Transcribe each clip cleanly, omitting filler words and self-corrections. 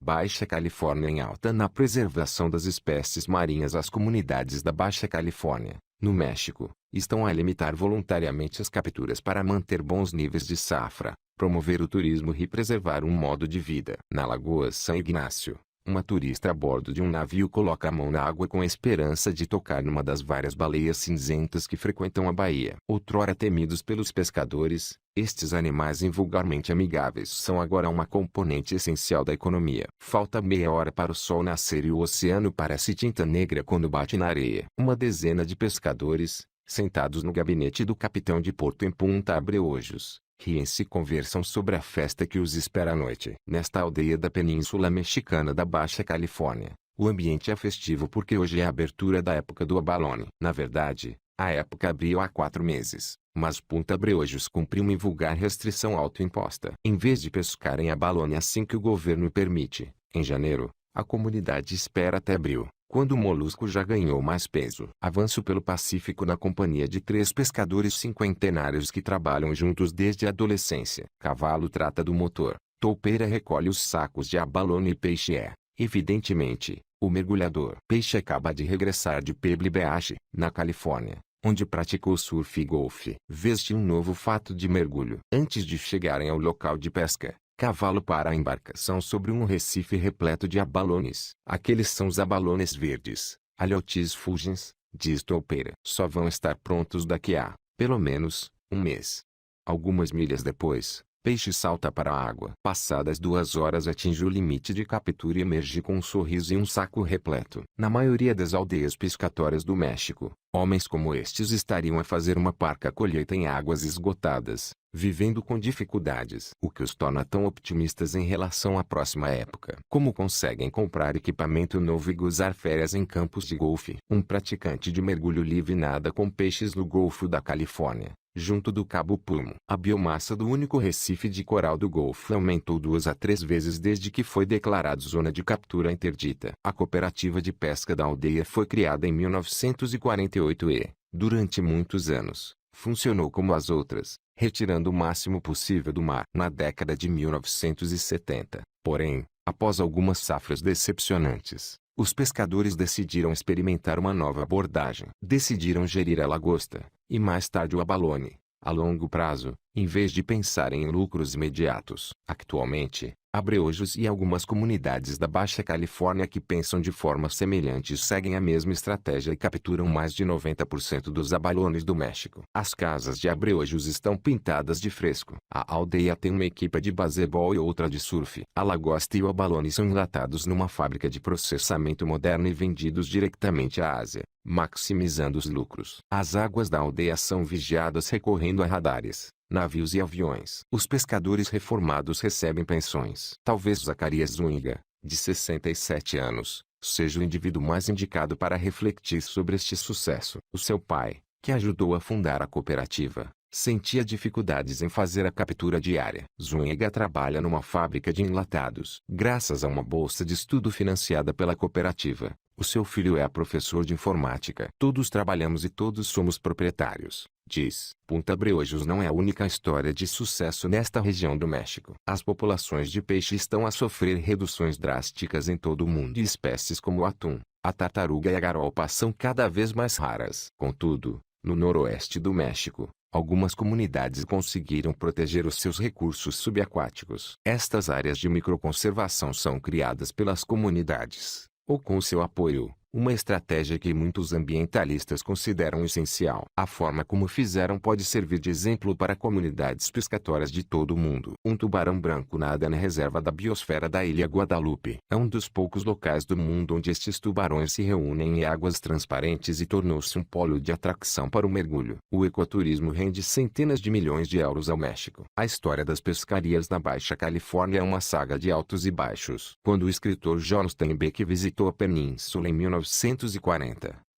Baixa Califórnia em alta na preservação das espécies marinhas. As comunidades da Baixa Califórnia, no México, estão a limitar voluntariamente as capturas para manter bons níveis de safra, promover o turismo e preservar um modo de vida. Na Lagoa San Ignacio, uma turista a bordo de um navio coloca a mão na água com a esperança de tocar numa das várias baleias cinzentas que frequentam a baía. Outrora temidos pelos pescadores, estes animais invulgarmente amigáveis são agora uma componente essencial da economia. Falta meia hora para o sol nascer e o oceano parece tinta negra quando bate na areia. Uma dezena de pescadores, sentados no gabinete do capitão de porto em Punta Abreojos, riem-se e conversam sobre a festa que os espera à noite. Nesta aldeia da península mexicana da Baixa Califórnia, o ambiente é festivo porque hoje é a abertura da época do abalone. Na verdade, a época abriu há 4 meses, mas Punta Abreojos cumpriu uma invulgar restrição autoimposta. Em vez de pescar em abalone assim que o governo permite, em janeiro, a comunidade espera até abril, quando o molusco já ganhou mais peso. Avanço pelo Pacífico na companhia de 3 pescadores cinquentenários que trabalham juntos desde a adolescência. Cavalo trata do motor, toupeira recolhe os sacos de abalone e peixe é, evidentemente, o mergulhador. Peixe acaba de regressar de Pebble Beach, na Califórnia, onde praticou surf e golfe. Veste um novo fato de mergulho. Antes de chegarem ao local de pesca, Cavalo para a embarcação sobre um recife repleto de abalones. Aqueles são os abalones verdes, Aliotis fulgens, diz toupeira. Só vão estar prontos daqui a, pelo menos, um mês. Algumas milhas depois, Peixe salta para a água. Passadas 2 horas atinge o limite de captura e emerge com um sorriso e um saco repleto. Na maioria das aldeias pescatórias do México, homens como estes estariam a fazer uma parca colheita em águas esgotadas, vivendo com dificuldades. O que os torna tão otimistas em relação à próxima época. Como conseguem comprar equipamento novo e gozar férias em campos de golfe? Um praticante de mergulho livre nada com peixes no Golfo da Califórnia, junto do Cabo Pulmo. A biomassa do único recife de coral do Golfo aumentou 2 a 3 vezes desde que foi declarado zona de captura interdita. A cooperativa de pesca da aldeia foi criada em 1948 e, durante muitos anos, funcionou como as outras, retirando o máximo possível do mar. Na década de 1970, porém, após algumas safras decepcionantes, os pescadores decidiram experimentar uma nova abordagem. Decidiram gerir a lagosta, e mais tarde o abalone, a longo prazo, em vez de pensarem em lucros imediatos. Atualmente, Abreojos e algumas comunidades da Baixa Califórnia que pensam de forma semelhante seguem a mesma estratégia e capturam mais de 90% dos abalones do México. As casas de Abreojos estão pintadas de fresco. A aldeia tem uma equipe de basebol e outra de surf. A lagosta e o abalone são enlatados numa fábrica de processamento moderno e vendidos diretamente à Ásia, maximizando os lucros. As águas da aldeia são vigiadas recorrendo a radares, navios e aviões. Os pescadores reformados recebem pensões. Talvez Zacarias Zúñiga, de 67 anos, seja o indivíduo mais indicado para refletir sobre este sucesso. O seu pai, que ajudou a fundar a cooperativa, sentia dificuldades em fazer a captura diária. Zúñiga trabalha numa fábrica de enlatados. Graças a uma bolsa de estudo financiada pela cooperativa, o seu filho é professor de informática. Todos trabalhamos e todos somos proprietários, diz. Punta Abreojos não é a única história de sucesso nesta região do México. As populações de peixe estão a sofrer reduções drásticas em todo o mundo e espécies como o atum, a tartaruga e a garopa são cada vez mais raras. Contudo, no noroeste do México, algumas comunidades conseguiram proteger os seus recursos subaquáticos. Estas áreas de microconservação são criadas pelas comunidades, ou com seu apoio, uma estratégia que muitos ambientalistas consideram essencial. A forma como fizeram pode servir de exemplo para comunidades pescatórias de todo o mundo. Um tubarão branco nada na reserva da biosfera da Ilha Guadalupe. É um dos poucos locais do mundo onde estes tubarões se reúnem em águas transparentes e tornou-se um polo de atração para o mergulho. O ecoturismo rende centenas de milhões de euros ao México. A história das pescarias na Baixa Califórnia é uma saga de altos e baixos. Quando o escritor John Steinbeck visitou a península em 1940,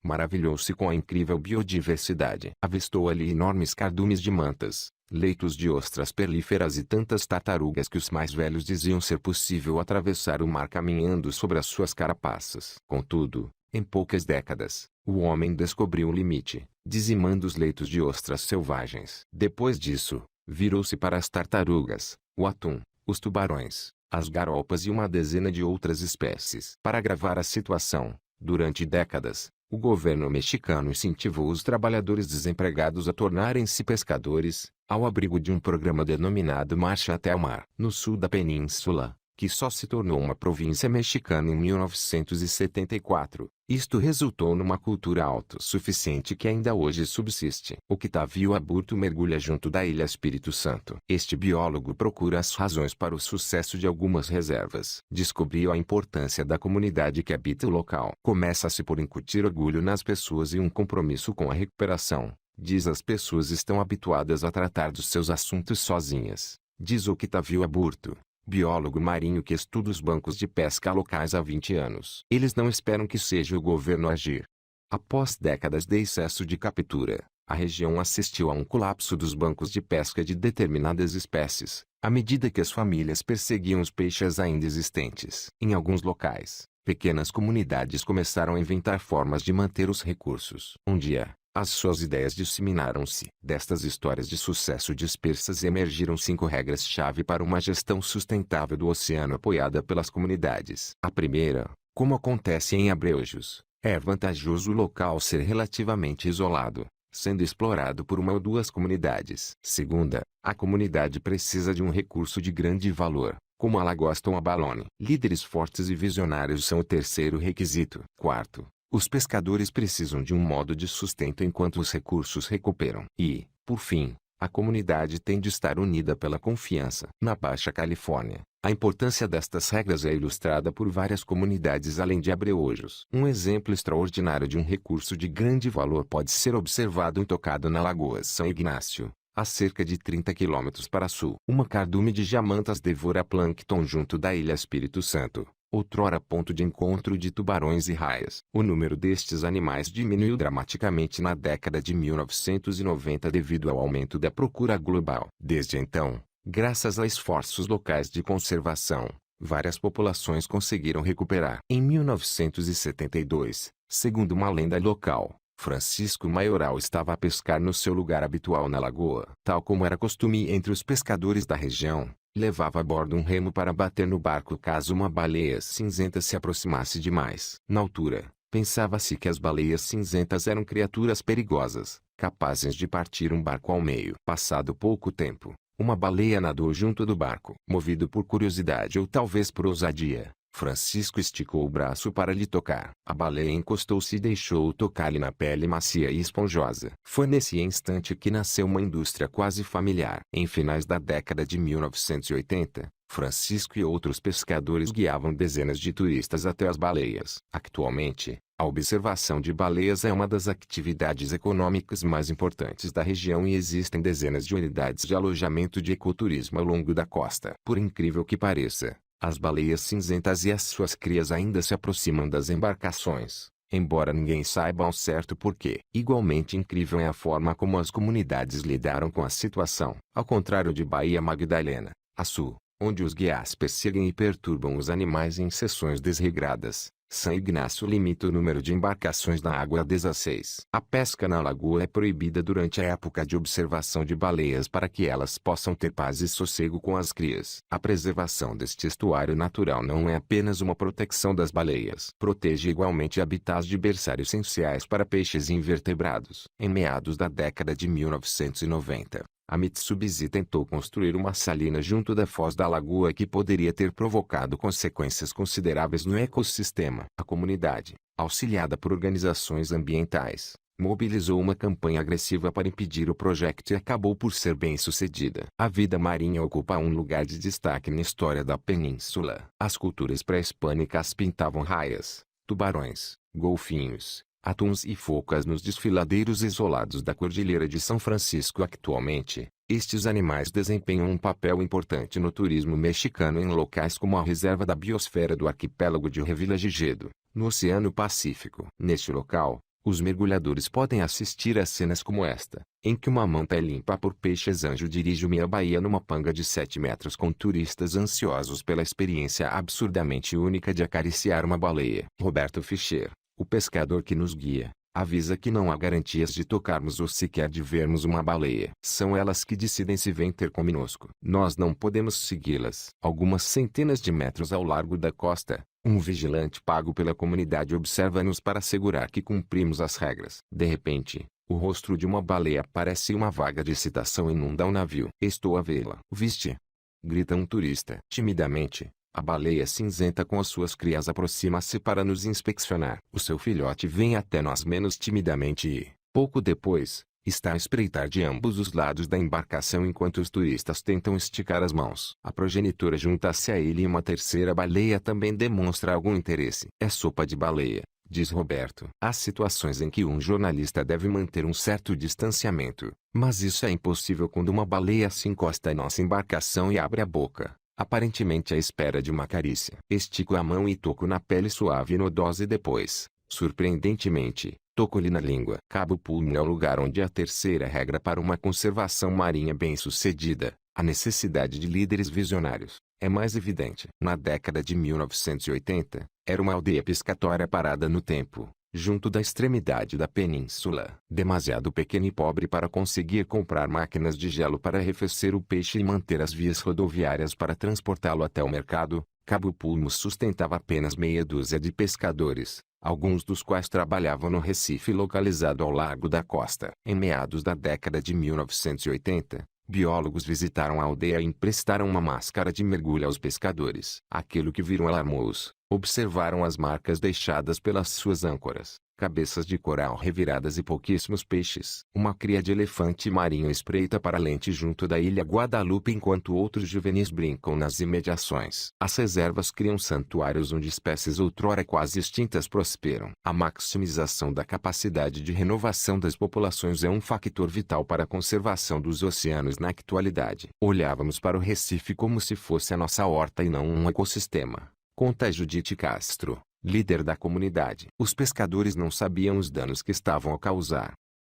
maravilhou-se com a incrível biodiversidade. Avistou ali enormes cardumes de mantas, leitos de ostras pelíferas e tantas tartarugas que os mais velhos diziam ser possível atravessar o mar caminhando sobre as suas carapaças. Contudo, em poucas décadas, o homem descobriu o limite, dizimando os leitos de ostras selvagens. Depois disso, virou-se para as tartarugas, o atum, os tubarões, as garopas e uma dezena de outras espécies. Para agravar a situação, durante décadas, o governo mexicano incentivou os trabalhadores desempregados a tornarem-se pescadores, ao abrigo de um programa denominado Marcha até o Mar. No sul da península, que só se tornou uma província mexicana em 1974, isto resultou numa cultura autossuficiente que ainda hoje subsiste. Octavio Aburto mergulha junto da Ilha Espírito Santo. Este biólogo procura as razões para o sucesso de algumas reservas. Descobriu a importância da comunidade que habita o local. Começa-se por incutir orgulho nas pessoas e um compromisso com a recuperação. Diz as pessoas estão habituadas a tratar dos seus assuntos sozinhas. Diz Octavio Aburto, biólogo marinho que estuda os bancos de pesca locais há 20 anos. Eles não esperam que seja o governo a agir. Após décadas de excesso de captura, a região assistiu a um colapso dos bancos de pesca de determinadas espécies, à medida que as famílias perseguiam os peixes ainda existentes. Em alguns locais, pequenas comunidades começaram a inventar formas de manter os recursos. Um dia, as suas ideias disseminaram-se. Destas histórias de sucesso dispersas emergiram 5 regras-chave para uma gestão sustentável do oceano apoiada pelas comunidades. A primeira, como acontece em Abreujos, é vantajoso o local ser relativamente isolado, sendo explorado por uma ou duas comunidades. Segunda, a comunidade precisa de um recurso de grande valor, como a lagosta ou a balone. Líderes fortes e visionários são o terceiro requisito. Quarto, os pescadores precisam de um modo de sustento enquanto os recursos recuperam. E, por fim, a comunidade tem de estar unida pela confiança. Na Baixa Califórnia, a importância destas regras é ilustrada por várias comunidades além de Abreujos. Um exemplo extraordinário de um recurso de grande valor pode ser observado tocado na Lagoa São Ignácio, a cerca de 30 quilômetros para sul. Uma cardume de jamantas devora plâncton junto da Ilha Espírito Santo, outrora ponto de encontro de tubarões e raias. O número destes animais diminuiu dramaticamente na década de 1990 devido ao aumento da procura global. Desde então, graças a esforços locais de conservação, várias populações conseguiram recuperar. Em 1972, segundo uma lenda local, Francisco Maioral estava a pescar no seu lugar habitual na lagoa. Tal como era costume entre os pescadores da região, levava a bordo um remo para bater no barco caso uma baleia cinzenta se aproximasse demais. Na altura, pensava-se que as baleias cinzentas eram criaturas perigosas, capazes de partir um barco ao meio. Passado pouco tempo, uma baleia nadou junto do barco. Movido por curiosidade ou talvez por ousadia, Francisco esticou o braço para lhe tocar. A baleia encostou-se e deixou-o tocar-lhe na pele macia e esponjosa. Foi nesse instante que nasceu uma indústria quase familiar. Em finais da década de 1980, Francisco e outros pescadores guiavam dezenas de turistas até as baleias. Atualmente, a observação de baleias é uma das atividades econômicas mais importantes da região e existem dezenas de unidades de alojamento de ecoturismo ao longo da costa. Por incrível que pareça, as baleias cinzentas e as suas crias ainda se aproximam das embarcações, embora ninguém saiba ao certo porquê. Igualmente incrível é a forma como as comunidades lidaram com a situação. Ao contrário de Baía Magdalena, a sul, onde os guias perseguem e perturbam os animais em seções desregradas, São Ignácio limita o número de embarcações na água a 16. A pesca na lagoa é proibida durante a época de observação de baleias para que elas possam ter paz e sossego com as crias. A preservação deste estuário natural não é apenas uma proteção das baleias. Protege igualmente habitats de berçário essenciais para peixes e invertebrados. Em meados da década de 1990, a Mitsubishi tentou construir uma salina junto da foz da lagoa que poderia ter provocado consequências consideráveis no ecossistema. A comunidade, auxiliada por organizações ambientais, mobilizou uma campanha agressiva para impedir o projeto e acabou por ser bem-sucedida. A vida marinha ocupa um lugar de destaque na história da península. As culturas pré-hispânicas pintavam raias, tubarões, golfinhos, atuns e focas nos desfiladeiros isolados da Cordilheira de São Francisco. Atualmente, estes animais desempenham um papel importante no turismo mexicano em locais como a Reserva da Biosfera do Arquipélago de Revillagigedo, no Oceano Pacífico. Neste local, os mergulhadores podem assistir a cenas como esta, em que uma manta limpa por peixes-anjo dirige uma baía numa panga de 7 metros com turistas ansiosos pela experiência absurdamente única de acariciar uma baleia. Roberto Fischer, o pescador que nos guia, Avisa que não há garantias de tocarmos ou sequer de vermos uma baleia. São elas que decidem se vêm ter conosco. Nós não podemos segui-las. Algumas centenas de metros ao largo da costa, um vigilante pago pela comunidade observa-nos para assegurar que cumprimos as regras. De repente, o rosto de uma baleia aparece e uma vaga de excitação inunda o navio. Estou a vê-la. Viste? Grita um turista. Timidamente, a baleia cinzenta com as suas crias aproxima-se para nos inspecionar. O seu filhote vem até nós menos timidamente e, pouco depois, está a espreitar de ambos os lados da embarcação enquanto os turistas tentam esticar as mãos. A progenitora junta-se a ele e uma terceira baleia também demonstra algum interesse. É sopa de baleia, diz Roberto. Há situações em que um jornalista deve manter um certo distanciamento, mas isso é impossível quando uma baleia se encosta à nossa embarcação e abre a boca, aparentemente à espera de uma carícia. Estico a mão e toco na pele suave e nodosa e depois, surpreendentemente, toco-lhe na língua. Cabo Pulmo é o lugar onde a terceira regra para uma conservação marinha bem-sucedida, a necessidade de líderes visionários, é mais evidente. Na década de 1980, era uma aldeia pescatória parada no tempo, junto da extremidade da península, demasiado pequena e pobre para conseguir comprar máquinas de gelo para arrefecer o peixe e manter as vias rodoviárias para transportá-lo até o mercado. Cabo Pulmo sustentava apenas meia dúzia de pescadores, alguns dos quais trabalhavam no Recife localizado ao largo da costa. Em meados da década de 1980, biólogos visitaram a aldeia e emprestaram uma máscara de mergulho aos pescadores. Aquilo que viram alarmou-os. Observaram as marcas deixadas pelas suas âncoras, cabeças de coral reviradas e pouquíssimos peixes. Uma cria de elefante marinho espreita para a lente junto da ilha Guadalupe enquanto outros juvenis brincam nas imediações. As reservas criam santuários onde espécies outrora quase extintas prosperam. A maximização da capacidade de renovação das populações é um fator vital para a conservação dos oceanos na atualidade. Olhávamos para o Recife como se fosse a nossa horta e não um ecossistema, conta Judite Castro, líder da comunidade. Os pescadores não sabiam os danos que estavam a causar.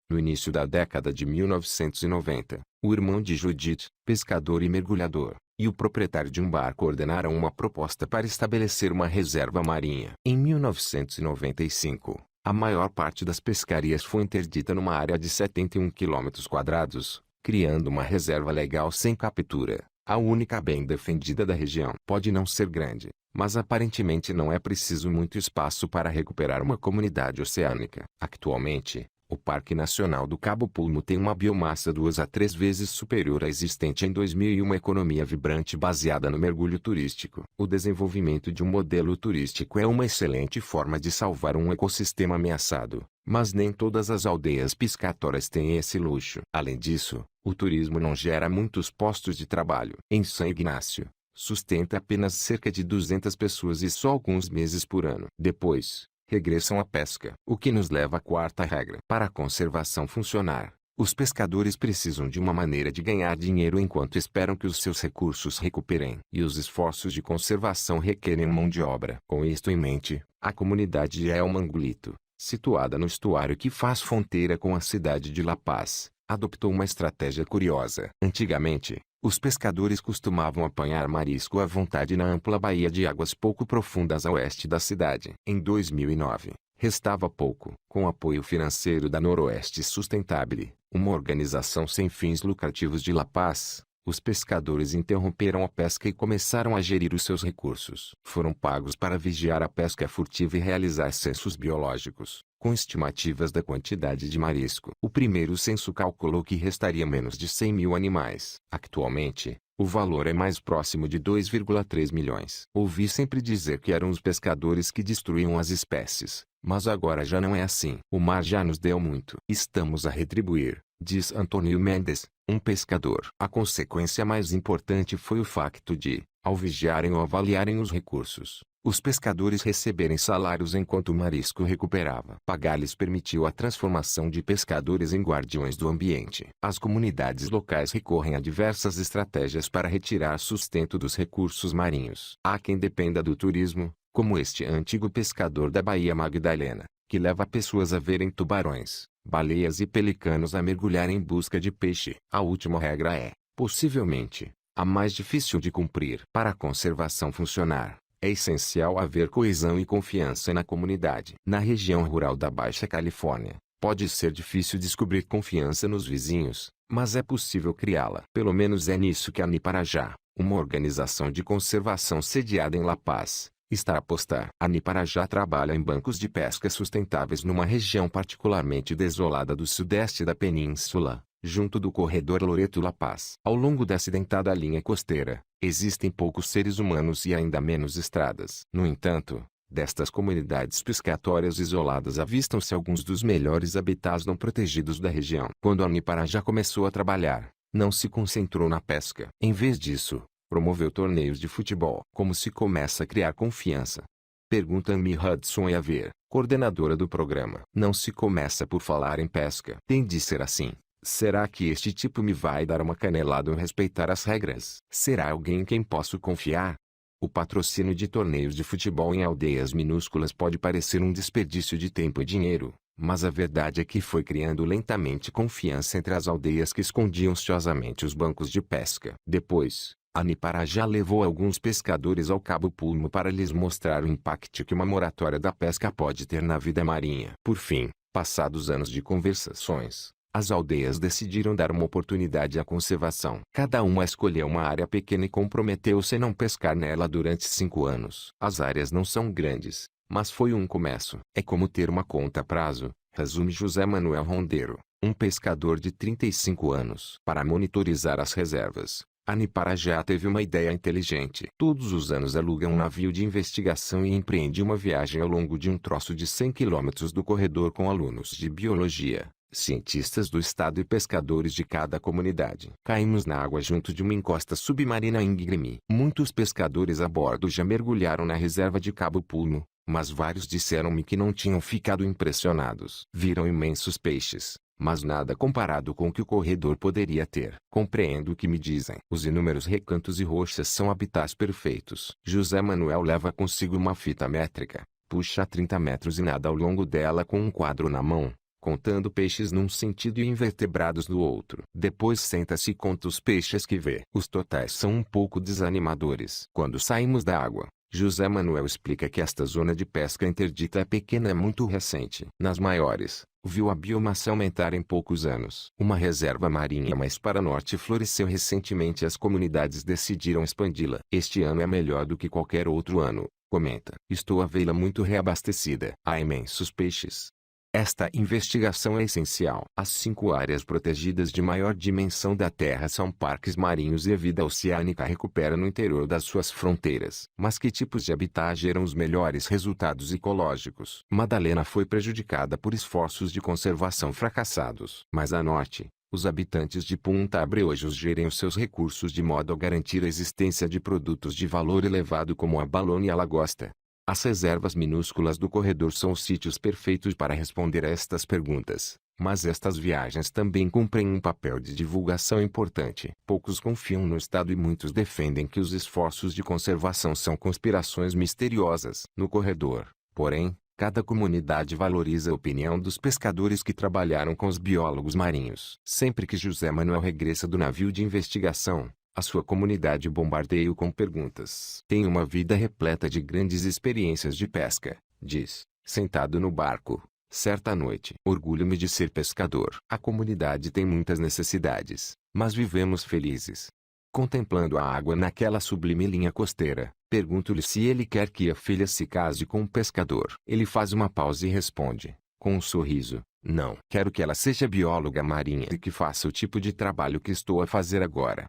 No início da década de 1990, o irmão de Judite, pescador e mergulhador, e o proprietário de um barco ordenaram uma proposta para estabelecer uma reserva marinha. Em 1995, a maior parte das pescarias foi interdita numa área de 71 km², criando uma reserva legal sem captura, a única bem defendida da região. Pode não ser grande, mas aparentemente não é preciso muito espaço para recuperar uma comunidade oceânica. Atualmente, o Parque Nacional do Cabo Pulmo tem uma biomassa 2 a 3 vezes superior à existente em 2000 e uma economia vibrante baseada no mergulho turístico. O desenvolvimento de um modelo turístico é uma excelente forma de salvar um ecossistema ameaçado, mas nem todas as aldeias piscatórias têm esse luxo. Além disso, o turismo não gera muitos postos de trabalho. Em São Ignácio, sustenta apenas cerca de 200 pessoas e só alguns meses por ano. Depois, regressam à pesca. O que nos leva à quarta regra. Para a conservação funcionar, os pescadores precisam de uma maneira de ganhar dinheiro enquanto esperam que os seus recursos recuperem. E os esforços de conservação requerem mão de obra. Com isto em mente, a comunidade de El Manguito, situada no estuário que faz fronteira com a cidade de La Paz, adoptou uma estratégia curiosa. Antigamente, os pescadores costumavam apanhar marisco à vontade na ampla baía de águas pouco profundas a oeste da cidade. Em 2009, restava pouco. Com apoio financeiro da Noroeste Sustentável, uma organização sem fins lucrativos de La Paz, os pescadores interromperam a pesca e começaram a gerir os seus recursos. Foram pagos para vigiar a pesca furtiva e realizar censos biológicos, com estimativas da quantidade de marisco. O primeiro censo calculou que restaria menos de 100 mil animais. Atualmente, o valor é mais próximo de 2,3 milhões. Ouvi sempre dizer que eram os pescadores que destruíam as espécies, mas agora já não é assim. O mar já nos deu muito. Estamos a retribuir, diz Antônio Mendes, um pescador. A consequência mais importante foi o facto de, ao vigiarem ou avaliarem os recursos, os pescadores receberem salários enquanto o marisco recuperava. Pagar-lhes permitiu a transformação de pescadores em guardiões do ambiente. As comunidades locais recorrem a diversas estratégias para retirar sustento dos recursos marinhos. Há quem dependa do turismo, como este antigo pescador da Baía Magdalena, que leva pessoas a verem tubarões, baleias e pelicanos a mergulhar em busca de peixe. A última regra é, possivelmente, a mais difícil de cumprir. Para a conservação funcionar, É essencial haver coesão e confiança na comunidade. Na região rural da Baixa Califórnia, pode ser difícil descobrir confiança nos vizinhos, mas é possível criá-la. Pelo menos é nisso que a Niparajá, uma organização de conservação sediada em La Paz, está a apostar. A Niparajá trabalha em bancos de pesca sustentáveis numa região particularmente desolada do sudeste da península, junto do corredor Loreto-La Paz. Ao longo dessa dentada linha costeira, existem poucos seres humanos e ainda menos estradas. No entanto, destas comunidades pescatórias isoladas avistam-se alguns dos melhores habitats não protegidos da região. Quando a Niparajá começou a trabalhar, não se concentrou na pesca. Em vez disso, promoveu torneios de futebol. Como se começa a criar confiança? Pergunta Amy Hudson Yaver, coordenadora do programa. Não se começa por falar em pesca. Tem de ser assim. Será que este tipo me vai dar uma canelada em respeitar as regras? Será alguém em quem posso confiar? O patrocínio de torneios de futebol em aldeias minúsculas pode parecer um desperdício de tempo e dinheiro, mas a verdade é que foi criando lentamente confiança entre as aldeias que escondiam ciosamente os bancos de pesca. Depois, a Niparajá levou alguns pescadores ao Cabo Pulmo para lhes mostrar o impacto que uma moratória da pesca pode ter na vida marinha. Por fim, passados anos de conversações, as aldeias decidiram dar uma oportunidade à conservação. Cada uma escolheu uma área pequena e comprometeu-se a não pescar nela durante 5 anos. As áreas não são grandes, mas foi um começo. É como ter uma conta a prazo, resume José Manuel Rondeiro, um pescador de 35 anos. Para monitorizar as reservas, a Niparajá teve uma ideia inteligente. Todos os anos aluga um navio de investigação e empreende uma viagem ao longo de um troço de 100 quilômetros do corredor com alunos de biologia, cientistas do estado e pescadores de cada comunidade. Caímos na água junto de uma encosta submarina íngreme. Muitos pescadores a bordo já mergulharam na reserva de Cabo Pulmo, mas vários disseram-me que não tinham ficado impressionados. Viram imensos peixes, mas nada comparado com o que o corredor poderia ter. Compreendo o que me dizem. Os inúmeros recantos e rochas são habitats perfeitos. José Manuel leva consigo uma fita métrica, puxa a 30 metros e nada ao longo dela com um quadro na mão, contando peixes num sentido e invertebrados no outro. Depois senta-se e conta os peixes que vê. Os totais são um pouco desanimadores. Quando saímos da água, José Manuel explica que esta zona de pesca interdita é pequena e muito recente. Nas maiores, viu a biomassa aumentar em poucos anos. Uma reserva marinha mais para norte floresceu recentemente e as comunidades decidiram expandi-la. Este ano é melhor do que qualquer outro ano, comenta. Estou a vê-la muito reabastecida. Há imensos peixes. Esta investigação é essencial. As 5 áreas protegidas de maior dimensão da Terra são parques marinhos e a vida oceânica recupera no interior das suas fronteiras. Mas que tipos de habitat geram os melhores resultados ecológicos? Madalena foi prejudicada por esforços de conservação fracassados. Mais a norte, os habitantes de Punta Abreojos gerem os seus recursos de modo a garantir a existência de produtos de valor elevado como a balona e a lagosta. As reservas minúsculas do corredor são os sítios perfeitos para responder a estas perguntas, mas estas viagens também cumprem um papel de divulgação importante. Poucos confiam no Estado e muitos defendem que os esforços de conservação são conspirações misteriosas. No corredor, porém, cada comunidade valoriza a opinião dos pescadores que trabalharam com os biólogos marinhos. Sempre que José Manuel regressa do navio de investigação, a sua comunidade bombardeia-o com perguntas. Tenho uma vida repleta de grandes experiências de pesca, diz, sentado no barco, certa noite. Orgulho-me de ser pescador. A comunidade tem muitas necessidades, mas vivemos felizes. Contemplando a água naquela sublime linha costeira, pergunto-lhe se ele quer que a filha se case com um pescador. Ele faz uma pausa e responde, com um sorriso, não. Quero que ela seja bióloga marinha e que faça o tipo de trabalho que estou a fazer agora.